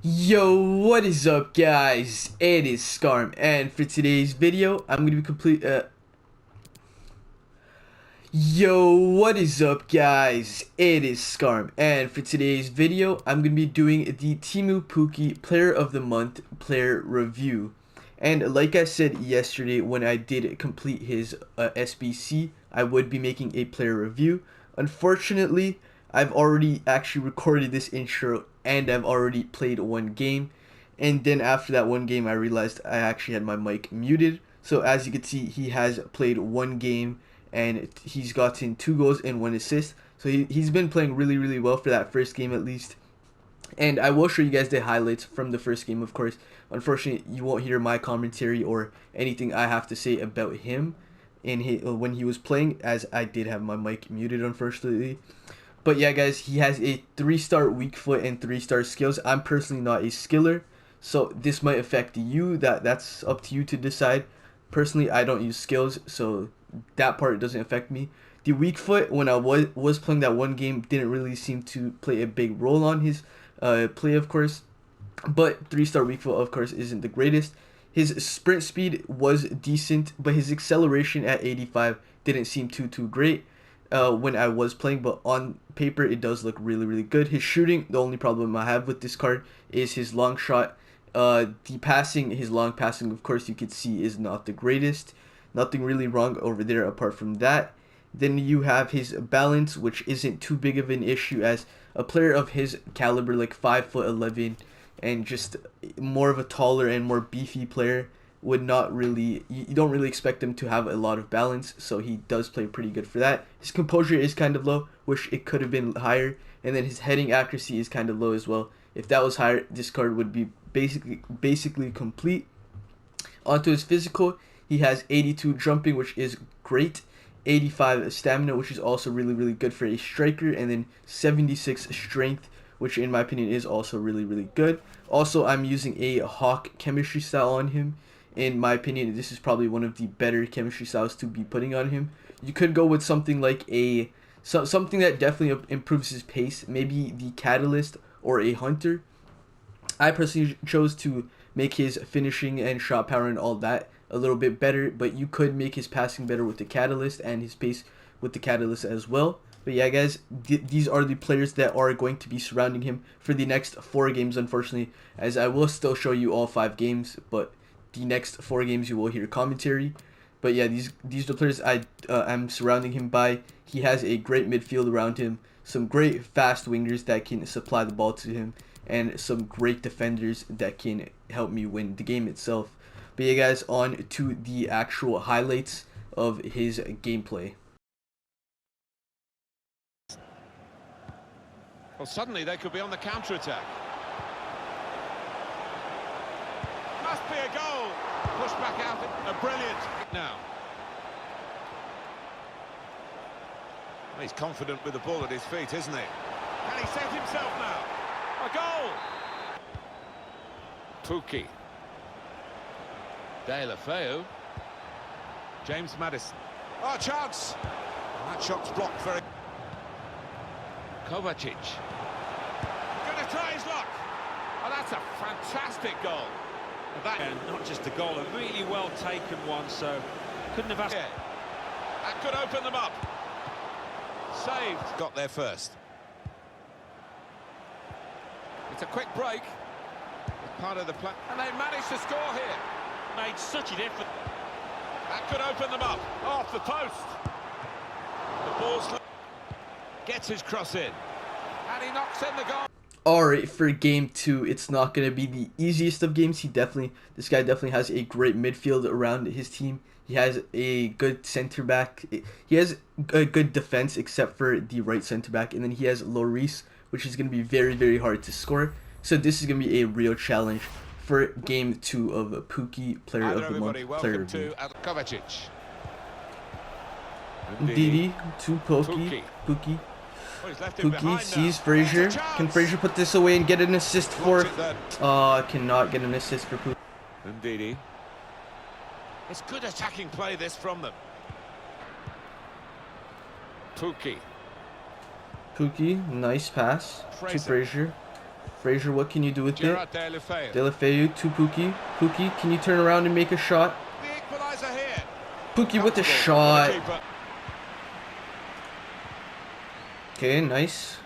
Yo, what is up, guys? It is Skaarm, and for today's video, I'm gonna be Yo, what is up, guys? It is Skaarm, and for today's video, I'm gonna be doing the Teemu Pukki Player of the Month player review. And like I said yesterday, when I did complete his SBC, I would be making a player review. Unfortunately, I've already actually recorded this intro and I've already played one game, and then after that one game I realized I actually had my mic muted. So as you can see, he has played one game and he's gotten 2 goals and 1 assist. So he's been playing really well for that first game at least. And I will show you guys the highlights from the first game, of course. Unfortunately, you won't hear my commentary or anything I have to say about him when he was playing, as I did have my mic muted, unfortunately. But yeah, guys, he has a 3-star weak foot and 3-star skills. I'm personally not a skiller, so this might affect you. That's up to you to decide. Personally, I don't use skills, so that part doesn't affect me. The weak foot, when I was playing that one game, didn't really seem to play a big role on his play, of course. But 3-star weak foot, of course, isn't the greatest. His sprint speed was decent, but his acceleration at 85 didn't seem too great when I was playing, but on paper it does look really good. His shooting, the only problem I have with this card is his long shot. The passing, his long passing, of course, you could see is not the greatest. Nothing really wrong over there apart from that. Then you have his balance, which isn't too big of an issue, as a player of his caliber, like 5'11", and just more of a taller and more beefy player, would not really, you don't really expect him to have a lot of balance, so he does play pretty good for that. His composure is kind of low, wish it could have been higher, and then his heading accuracy is kind of low as well. If that was higher, this card would be basically complete. Onto his physical, he has 82 jumping, which is great, 85 stamina, which is also really good for a striker, and then 76 strength, which in my opinion is also really good. Also, I'm using a Hawk chemistry style on him. In my opinion, this is probably one of the better chemistry styles to be putting on him. You could go with something like something that definitely improves his pace, maybe the Catalyst or a Hunter. I personally chose to make his finishing and shot power and all that a little bit better, but you could make his passing better with the Catalyst and his pace with the Catalyst as well. But yeah, guys, these are the players that are going to be surrounding him for the next 4 games, unfortunately, as I will still show you all 5 games, but the next 4 games you will hear commentary. But yeah, these are the players I'm surrounding him by. He has a great midfield around him, some great fast wingers that can supply the ball to him, and some great defenders that can help me win the game itself. But yeah, guys, on to the actual highlights of his gameplay. Well, suddenly they could be on the counter-attack. Must be a goal. Pushed back out. A brilliant now. Well, he's confident with the ball at his feet, isn't he? Can he set himself now? A goal! Pukki. De La Feu. James Maddison. Oh, chance! And that shot's blocked very... Kovacic. Gonna try his luck. Oh, that's a fantastic goal. And not just a goal, a really well taken one, so couldn't have asked. Yeah. That could open them up. Saved. Got there first. It's a quick break. It's part of the plan. And they managed to score here. Made such a difference. That could open them up. Off the post. The ball's... Gets his cross in. And he knocks in the goal. Alright, for game 2, it's not going to be the easiest of games. This guy definitely has a great midfield around his team. He has a good center back. He has a good defense except for the right center back. And then he has Lloris, which is going to be very hard to score. So this is going to be a real challenge for game 2 of Pukki Player of the Month player review. Kovacic. Didi to Pukki. Pukki sees Frazier. Can Frazier put this away and get an assist for... cannot get an assist for Pukki. Ndidi. It's good attacking play this from them. Pukki. Nice pass to Frazier. Frazier, what can you do with it? Gerard Deulofeu. Deulofeu to Pukki. Pukki, can you turn around and make a shot? The equaliser here. Pukki with the Comfortable shot. for the keeper. Okay, nice.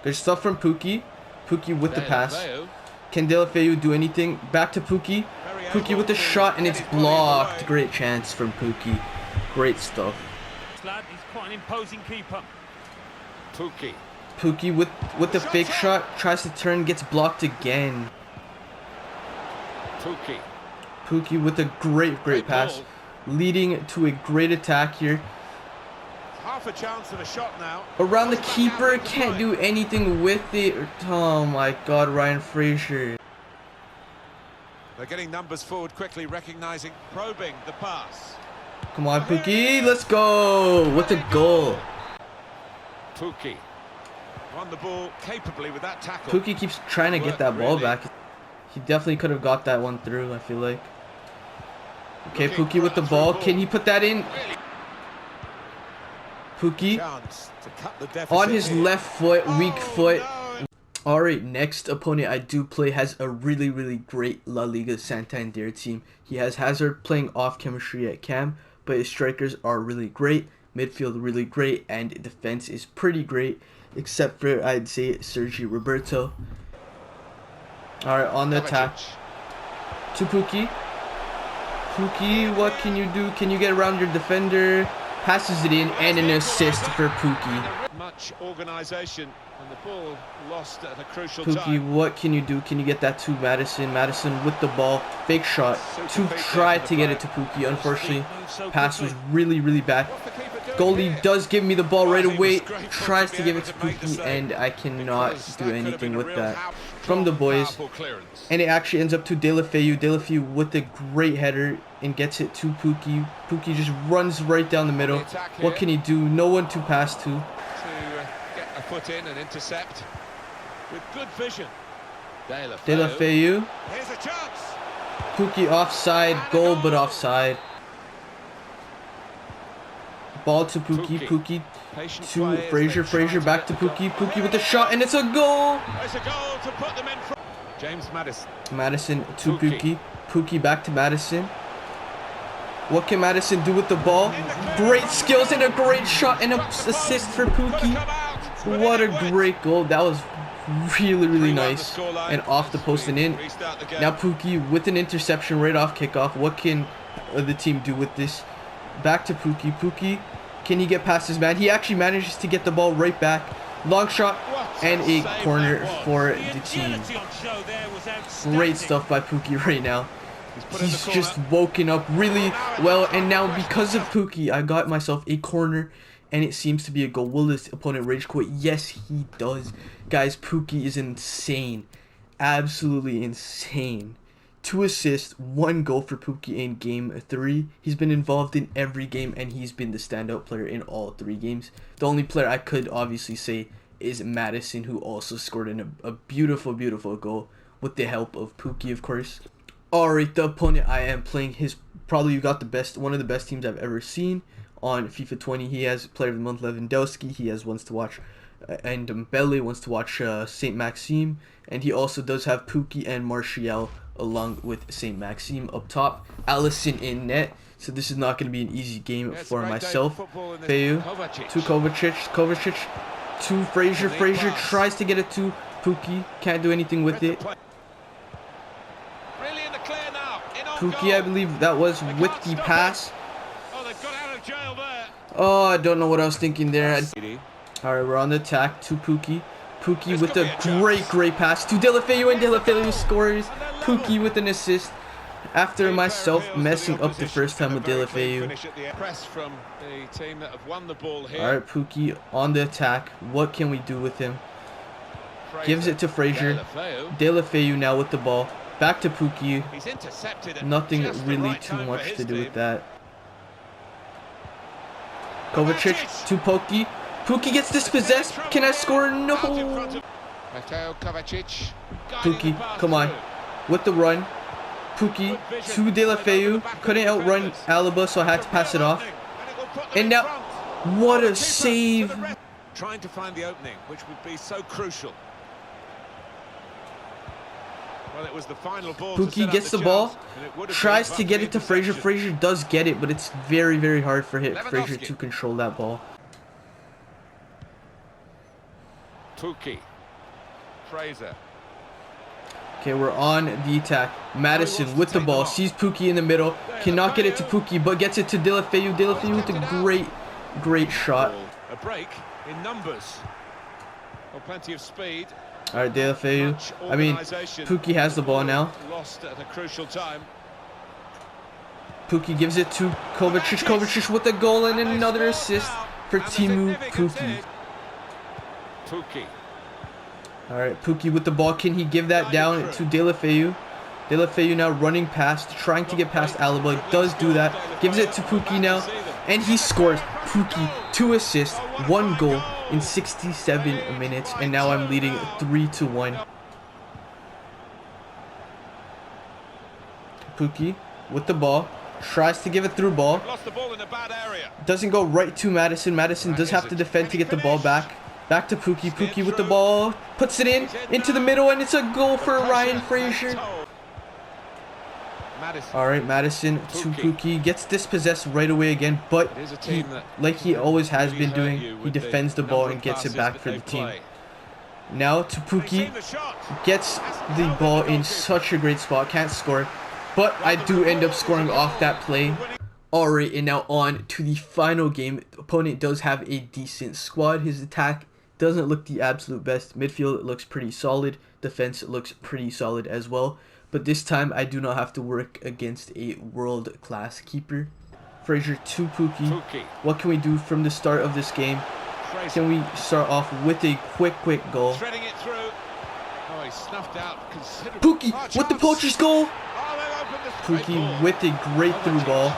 Good stuff from Pukki. Pukki with the pass. Deulofeu. Can Deulofeu do anything? Back to Pukki. Very Pukki able with the to shot, and get it's it volleyed blocked. away. Great chance from Pukki. Great stuff. This lad, he's quite an imposing keeper. Pukki. Pukki with the fake shot, tries to turn, gets blocked again. Pukki. Pukki with a great pass, ball. leading to a great attack here. Half a chance of a shot now. Around the Comes back keeper, out into can't play. do anything with it. Oh my god, Ryan Frazier. They're getting numbers forward quickly, recognising, probing the pass. Come on, Pukki, let's go with the goal. Pukki won the ball capably with that tackle. Pukki keeps trying to get that ball Really? back. He definitely could have got that one through, I feel like. Okay, Looking Pukki with for the a ball. through Can he put that in? Really Pukki chance to cut the deficit on his here. left foot, weak Oh, foot. no. Alright, next opponent I do play has a really great La Liga Santander team. He has Hazard playing off chemistry at cam, but his strikers are really great, midfield really great, and defense is pretty great, except for, I'd say, Sergi Roberto. Alright, on the attack. Kovacic. To Pukki. Pukki, what can you do? Can you get around your defender? Passes it in, and an assist for Pukki. Much organisation, and the ball lost at a crucial Pukki, time. what can you do? Can you get that to Madison? Madison with the ball, fake shot to try to get it to Pukki. Unfortunately, pass was really bad. What's the keeper doing Goalie here? does give me the ball right Well, he away, was great tries to to be give able it to to make the Pukki, save, and I cannot because do that could have anything been a with real that. help. From the boys. Powerful clearance. And it actually ends up to Deulofeu. Deulofeu with a great header and gets it to Pukki. Pukki just runs right down the middle. attack What here. can he do? No one to pass to. To get a foot in and intercept with good vision. Deulofeu. Here's a chance. Pukki offside. Goal, but offside. Ball to Pukki. Pukki Patient to play as Frazier. they try Frazier to back to get the Pukki. goal. Pukki with the shot, and it's a goal. There's a goal to put them in front. James Maddison. Madison to Pukki. Pukki. Pukki back to Madison. What can Madison do with the ball? Great skills and a great shot and an assist for Pukki. What a great goal. That was really nice. And off the post and in. Now Pukki with an interception right off kickoff. What can the team do with this? Back to Pukki. Pukki, can he get past his man? He actually manages to get the ball right back. Long shot and a corner for the team. Great stuff by Pukki right now. He's just woken up really well, and now because of Pukki, I got myself a corner, and it seems to be a goal. Will this opponent rage quit? Yes, he does. Guys, Pukki is insane. Absolutely insane. 2 assists, 1 goal for Pukki in game 3. He's been involved in every game, and he's been the standout player in all 3 games. The only player I could obviously say is Madison, who also scored in a beautiful goal with the help of Pukki, of course. Alright, the opponent I am playing, probably got one of the best teams I've ever seen on FIFA 20. He has Player of the Month Lewandowski. He has wants to watch and Dembele wants to watch Saint Maxime, and he also does have Pukki and Martial along with Saint Maxime up top. Allison in net. So this is not going to be an easy game for myself. Feu to Kovacic. Kovacic to Frazier. Frazier tries to get it to Pukki. Can't do anything with it. Pukki, I believe that was with the pass. Oh, they've got out of jail there. Oh, I don't know what I was thinking there. Alright, we're on the attack to Pukki. Pukki with a great pass to Deulofeu, and Deulofeu scores. Pukki with an assist after myself messing up the first time with Deulofeu. Alright, Pukki on the attack. What can we do with him? Gives it to Frazier. Deulofeu now with the ball. Back to Pukki. Nothing really too much to do with that. Kovacic to Pukki. Pukki gets dispossessed. Can I score? No. Pukki, come on. With the run. Pukki to Deulofeu. Couldn't outrun Alaba, so I had to pass it off. And now, what a save. Trying to find the opening, which would be so crucial. Well, it was the final ball to Pukki set up gets the chance, ball, and it would have tries been to but get for it to Fraser. interception. Fraser does get it, but it's very, very hard for Fraser Lewandowski. to control that ball. Pukki. Fraser. Okay, we're on the attack. Madison with the ball, sees Pukki in the middle, cannot get it to Pukki, but gets it to Deulofeu. Deulofeu with a great shot. A break in numbers. Well, plenty of speed. All right, Deulofeu. I mean, Pukki has the ball now. Lost at a crucial time. Pukki gives it to Kovacic. Kovacic with a goal and another assist for Teemu Pukki. Pukki. All right, Pukki with the ball. Can he give that down to Deulofeu? Deulofeu now running past, trying to get past Alaba. Does do that. Gives it to Pukki now, and he scores. Pukki, 2 assists, 1 goal in 67 minutes, and now I'm leading 3-1. Pukki with the ball, tries to give it through ball. Lost the ball in a bad area. Doesn't go right to Madison. Madison does have to defend to get the ball back. Back to Pukki. Pukki with the ball, puts it into the middle, and it's a goal for Ryan Fraser. All right, Madison to Pukki, gets dispossessed right away again, but he, like he always has been doing, he defends the ball and gets it back for the team. Now to Pukki, gets the ball in such a great spot, can't score, but I do end up scoring off that play. Alright, and now on to the final game. The opponent does have a decent squad. His attack doesn't look the absolute best. Midfield looks pretty solid. Defense looks pretty solid as well. But this time, I do not have to work against a world-class keeper. Fraser to Pukki. What can we do from the start of this game? Can we start off with a quick goal? Oh, he snuffed out considerable. Pukki with the poacher's goal. Pukki with a great through ball.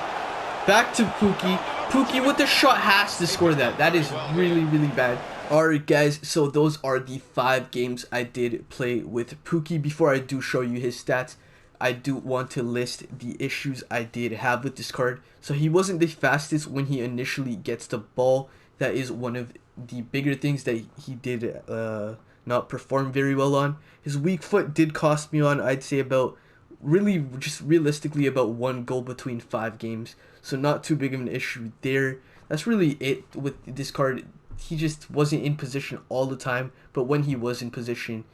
Back to Pukki. Pukki with the shot has to score that. That is really bad. Alright guys, so those are the 5 games I did play with Pukki. Before I do show you his stats, I do want to list the issues I did have with this card. So he wasn't the fastest when he initially gets the ball. That is one of the bigger things that he did not perform very well on. His weak foot did cost me on, I'd say, about realistically about 1 goal between 5 games. So not too big of an issue there. That's really it with this card. He just wasn't in position all the time, but when he was in position,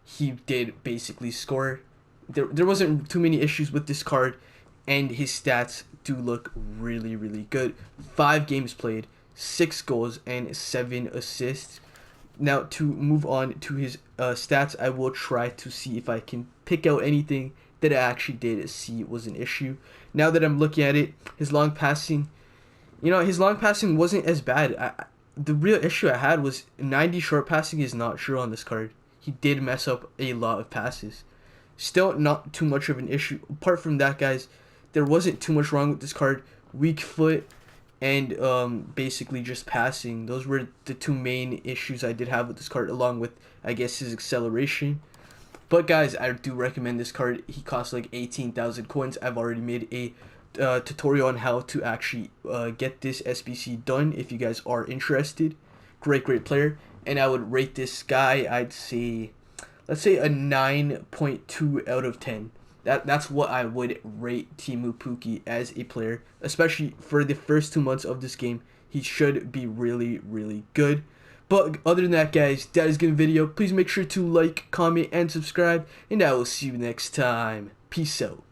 he did basically score. There wasn't too many issues with this card, and his stats do look really good. 5 games played, 6 goals, and 7 assists. Now, to move on to his stats, I will try to see if I can pick out anything that I actually did see was an issue. Now that I'm looking at it, his long passing, his long passing wasn't as bad. The real issue I had was 90 short passing is not true on this card. He did mess up a lot of passes. Still not too much of an issue. Apart from that, guys, there wasn't too much wrong with this card. Weak foot and basically just passing. Those were the 2 main issues I did have with this card, along with, I guess, his acceleration. But guys, I do recommend this card. He costs like 18,000 coins. I've already made a tutorial on how to actually get this SBC done if you guys are interested. Great player, and I would rate this guy, I'd say, let's say a 9.2 out of 10. That's what I would rate Teemu Pukki as a player, especially for the first 2 months of this game. He should be really good. But other than that, guys, that is a good video. Please make sure to like, comment, and subscribe, and I will see you next time. Peace out.